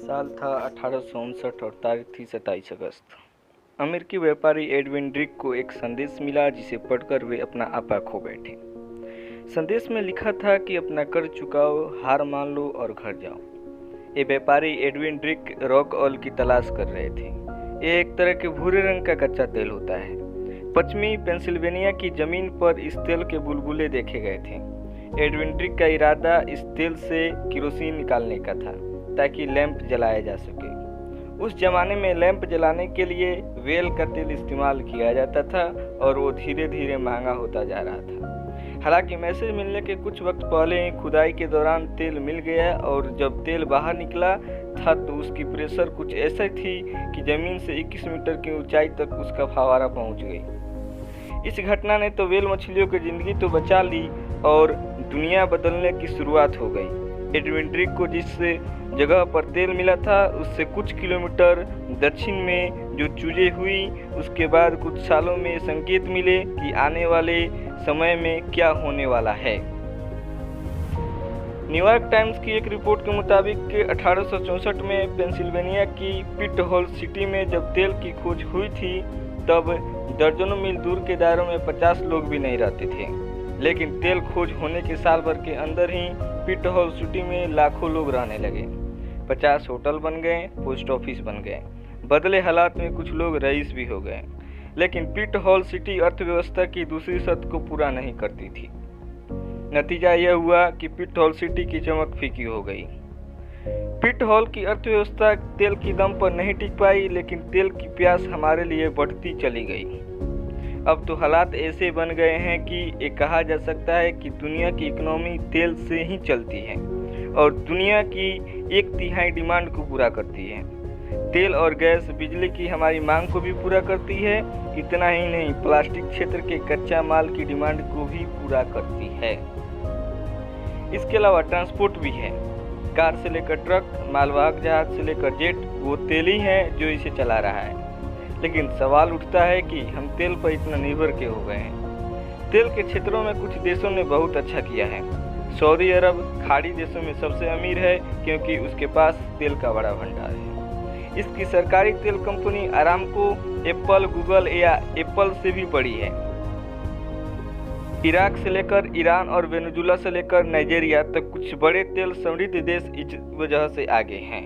साल था 1859 और तारीख थी 27 अगस्त। अमेरिकी व्यापारी एडविन ड्रिक को एक संदेश मिला जिसे पढ़कर वे अपना आपा खो बैठे। संदेश में लिखा था कि अपना कर्ज चुकाओ, हार मान लो और घर जाओ। ये व्यापारी एडविन ड्रिक रॉक ऑयल की तलाश कर रहे थे। ये एक तरह के भूरे रंग का कच्चा तेल होता है। पश्चिमी पेंसिल्वेनिया की जमीन पर इस तेल के बुलबुले देखे गए थे। एडविन ड्रिक का इरादा इस तेल से केरोसिन निकालने का था ताकि लैंप जलाया जा सके। उस जमाने में लैंप जलाने के लिए वेल का तेल इस्तेमाल किया जाता था और वो धीरे धीरे महंगा होता जा रहा था। हालांकि मैसेज मिलने के कुछ वक्त पहले ही खुदाई के दौरान तेल मिल गया और जब तेल बाहर निकला था तो उसकी प्रेशर कुछ ऐसा थी कि ज़मीन से 21 मीटर की ऊंचाई तक उसका फव्वारा पहुंच गई। इस घटना ने तो वेल मछलियों की ज़िंदगी तो बचा ली और दुनिया बदलने की शुरुआत हो गई। एडविन ड्रिक को जिस जगह पर तेल मिला था उससे कुछ किलोमीटर दक्षिण में जो चूजे हुई, उसके बाद कुछ सालों में संकेत मिले कि आने वाले समय में क्या होने वाला है। न्यूयॉर्क टाइम्स की एक रिपोर्ट के मुताबिक 1864 में पेंसिल्वेनिया की पिट हॉल सिटी में जब तेल की खोज हुई थी तब दर्जनों मील दूर के दायरों में 50 लोग भी नहीं रहते थे। लेकिन तेल खोज होने के साल भर के अंदर ही पिट हॉल सिटी में लाखों लोग रहने लगे। 50 होटल बन गए, पोस्ट ऑफिस बन गए, बदले हालात में कुछ लोग रईस भी हो गए। लेकिन पिट हॉल सिटी अर्थव्यवस्था की दूसरी शर्त को पूरा नहीं करती थी। नतीजा यह हुआ कि पिट हॉल सिटी की चमक फीकी हो गई। पिट हॉल की अर्थव्यवस्था तेल की दम पर नहीं टिक पाई, लेकिन तेल की प्यास हमारे लिए बढ़ती चली गई। अब तो हालात ऐसे बन गए हैं कि ये कहा जा सकता है कि दुनिया की इकोनॉमी तेल से ही चलती है और दुनिया की 1/3 डिमांड को पूरा करती है। तेल और गैस बिजली की हमारी मांग को भी पूरा करती है। इतना ही नहीं, प्लास्टिक क्षेत्र के कच्चा माल की डिमांड को भी पूरा करती है। इसके अलावा ट्रांसपोर्ट भी है। कार से लेकर ट्रक, मालवाहक जहाज से लेकर जेट, वो तेल ही है जो इसे चला रहा है। लेकिन सवाल उठता है कि हम तेल पर इतना निर्भर क्यों हो गए हैं। तेल के क्षेत्रों में कुछ देशों ने बहुत अच्छा किया है। सऊदी अरब खाड़ी देशों में सबसे अमीर है क्योंकि उसके पास तेल का बड़ा भंडार है। इसकी सरकारी तेल कंपनी अरामको एप्पल, गूगल या एप्पल से भी बड़ी है। इराक से लेकर ईरान और वेनेजुला से लेकर नाइजीरिया तक कुछ बड़े तेल समृद्ध देश इस वजह से आगे हैं।